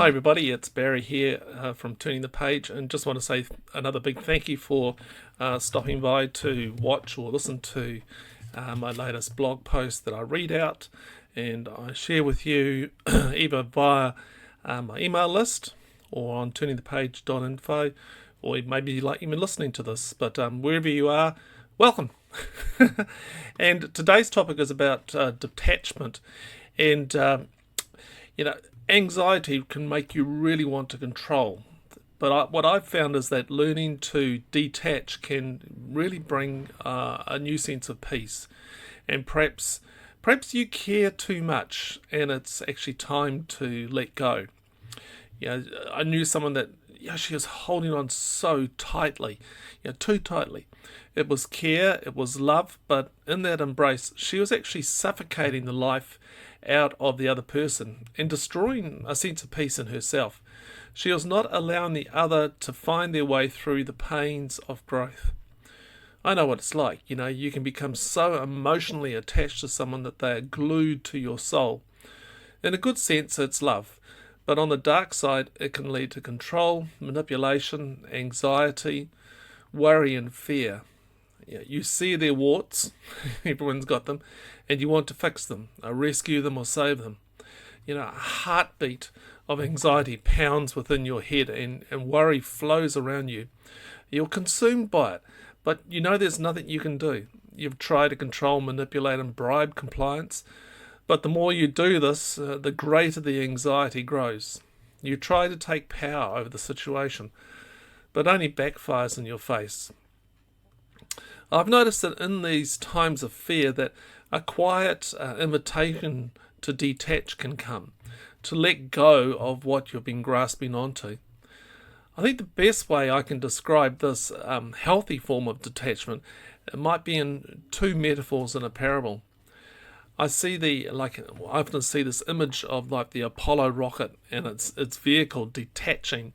Hi everybody, it's Barry here from Turning the Page, and just want to say another big thank you for stopping by to watch or listen to my latest blog post that I read out and I share with you either via my email list or on turningthepage.info, or maybe you like even listening to this, but wherever you are, welcome. And today's topic is about detachment, and anxiety can make you really want to control. But what I've found is that learning to detach can really bring a new sense of peace. And perhaps you care too much and it's actually time to let go. I knew someone that she was holding on so tightly, too tightly. It was care, it was love, but in that embrace, she was actually suffocating the life out of the other person and destroying a sense of peace in herself. She was not allowing the other to find their way through the pains of growth. I know what it's like. You can become so emotionally attached to someone that they are glued to your soul. In a good sense, it's love. But on the dark side, it can lead to control, manipulation, anxiety, worry and fear. You see their warts, everyone's got them, and you want to fix them, rescue them or save them. A heartbeat of anxiety pounds within your head and worry flows around you. You're consumed by it, but there's nothing you can do. You've tried to control, manipulate and bribe compliance, but the more you do this, the greater the anxiety grows. You try to take power over the situation, but only backfires in your face. I've noticed that in these times of fear that a quiet invitation to detach can come, to let go of what you've been grasping onto. I think the best way I can describe this healthy form of detachment, it might be in two metaphors in a parable. I often see this image of the Apollo rocket and its vehicle detaching.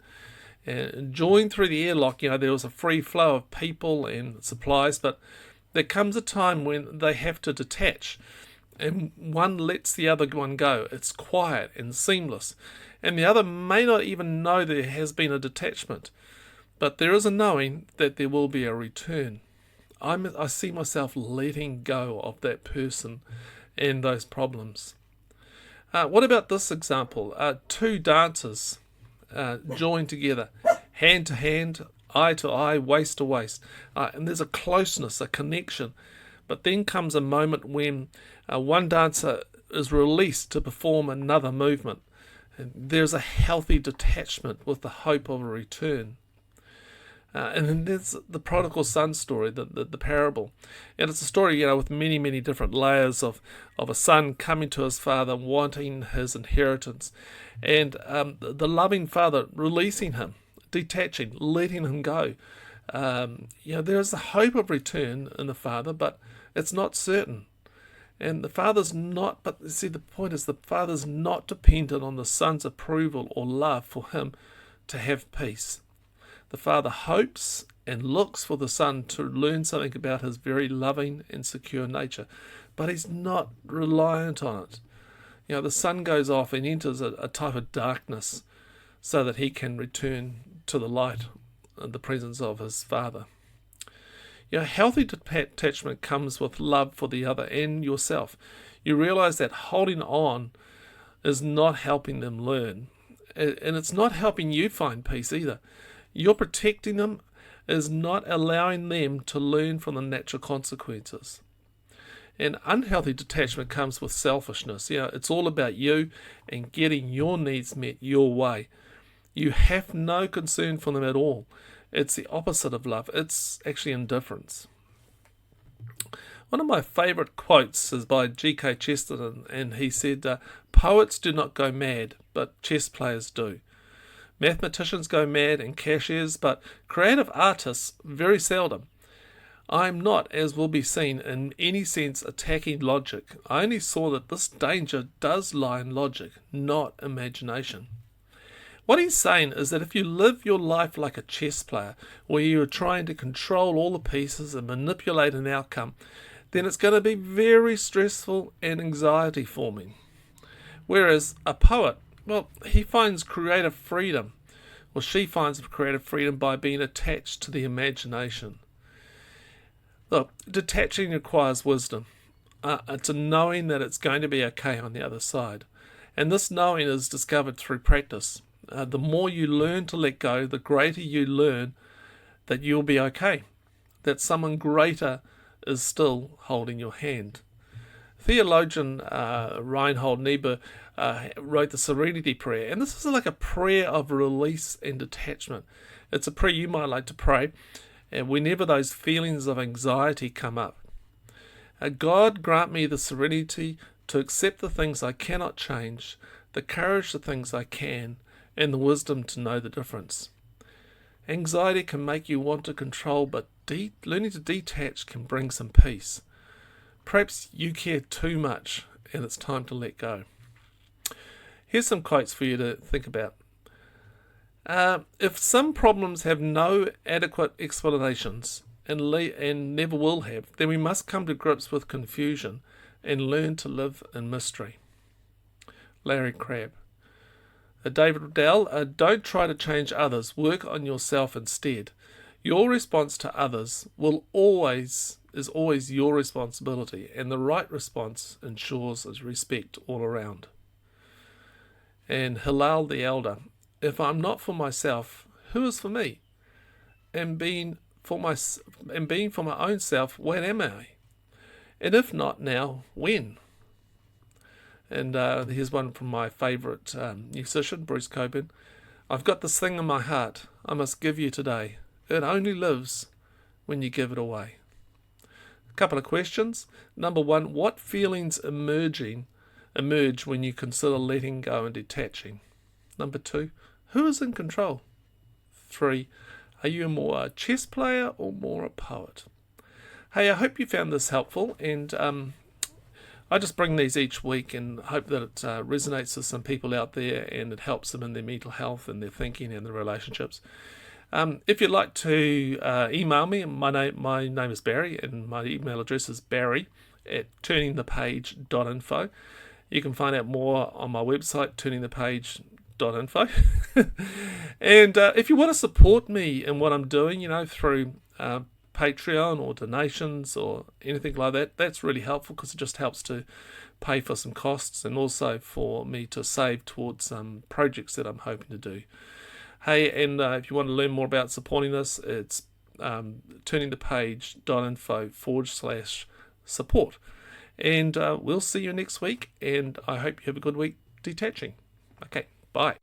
And joined through the airlock, there was a free flow of people and supplies, but there comes a time when they have to detach, and one lets the other one go. It's quiet and seamless, and the other may not even know there has been a detachment, but there is a knowing that there will be a return. I see myself letting go of that person and those problems. What about this example? Two dancers joined together, hand to hand, eye to eye, waist to waist, and there's a closeness, a connection. But then comes a moment when one dancer is released to perform another movement, and there's a healthy detachment with the hope of a return. And then there's the prodigal son story, the parable. And it's a story, with many, many different layers of a son coming to his father, wanting his inheritance. And the loving father releasing him, detaching, letting him go. There is the hope of return in the father, but it's not certain. And the father's not, but see, the point is the father's not dependent on the son's approval or love for him to have peace. The father hopes and looks for the son to learn something about his very loving and secure nature, but he's not reliant on it. The son goes off and enters a type of darkness so that he can return to the light and the presence of his father. Healthy detachment comes with love for the other and yourself. You realize that holding on is not helping them learn, and it's not helping you find peace either. You're protecting them is not allowing them to learn from the natural consequences. And unhealthy detachment comes with selfishness. It's all about you and getting your needs met your way. You have no concern for them at all. It's the opposite of love. It's actually indifference. One of my favourite quotes is by G.K. Chesterton, and he said, "Poets do not go mad, but chess players do. Mathematicians go mad and cashiers, but creative artists very seldom. I am not, as will be seen, in any sense attacking logic. I only saw that this danger does lie in logic, not imagination." What he's saying is that if you live your life like a chess player, where you are trying to control all the pieces and manipulate an outcome, then it's going to be very stressful and anxiety forming. Whereas a poet Well, he finds creative freedom, or she finds creative freedom by being attached to the imagination. Look, detaching requires wisdom. It's a knowing that it's going to be okay on the other side. And this knowing is discovered through practice. The more you learn to let go, the greater you learn that you'll be okay, that someone greater is still holding your hand. Theologian Reinhold Niebuhr wrote the Serenity Prayer, and this is like a prayer of release and detachment. It's a prayer you might like to pray whenever those feelings of anxiety come up. God, grant me the serenity to accept the things I cannot change, the courage to things I can, and the wisdom to know the difference. Anxiety can make you want to control, but learning to detach can bring some peace. Perhaps you care too much and it's time to let go. Here's some quotes for you to think about. If some problems have no adequate explanations and never will have, then we must come to grips with confusion and learn to live in mystery. Larry Crabb. David Riddell, don't try to change others, work on yourself instead. Your response to others is always your responsibility, and the right response ensures respect all around. And Hillel the Elder, if I'm not for myself, who is for me? And being for my own self, when am I? And if not now, when? And here's one from my favourite musician, Bruce Cockburn. I've got this thing in my heart I must give you today. It only lives when you give it away. A couple of questions. Number one, what feelings emerge when you consider letting go and detaching? Number two, who is in control? 3, are you more a chess player or more a poet? Hey, I hope you found this helpful, and I just bring these each week and hope that it resonates with some people out there and it helps them in their mental health and their thinking and their relationships. If you'd like to email me, my name is Barry and my email address is barry@turningthepage.info. You can find out more on my website, turningthepage.info. And if you want to support me in what I'm doing, through Patreon or donations or anything like that, that's really helpful because it just helps to pay for some costs and also for me to save towards some projects that I'm hoping to do. Hey, and if you want to learn more about supporting us, it's turningthepage.info/support. And we'll see you next week, and I hope you have a good week detaching. Okay, bye.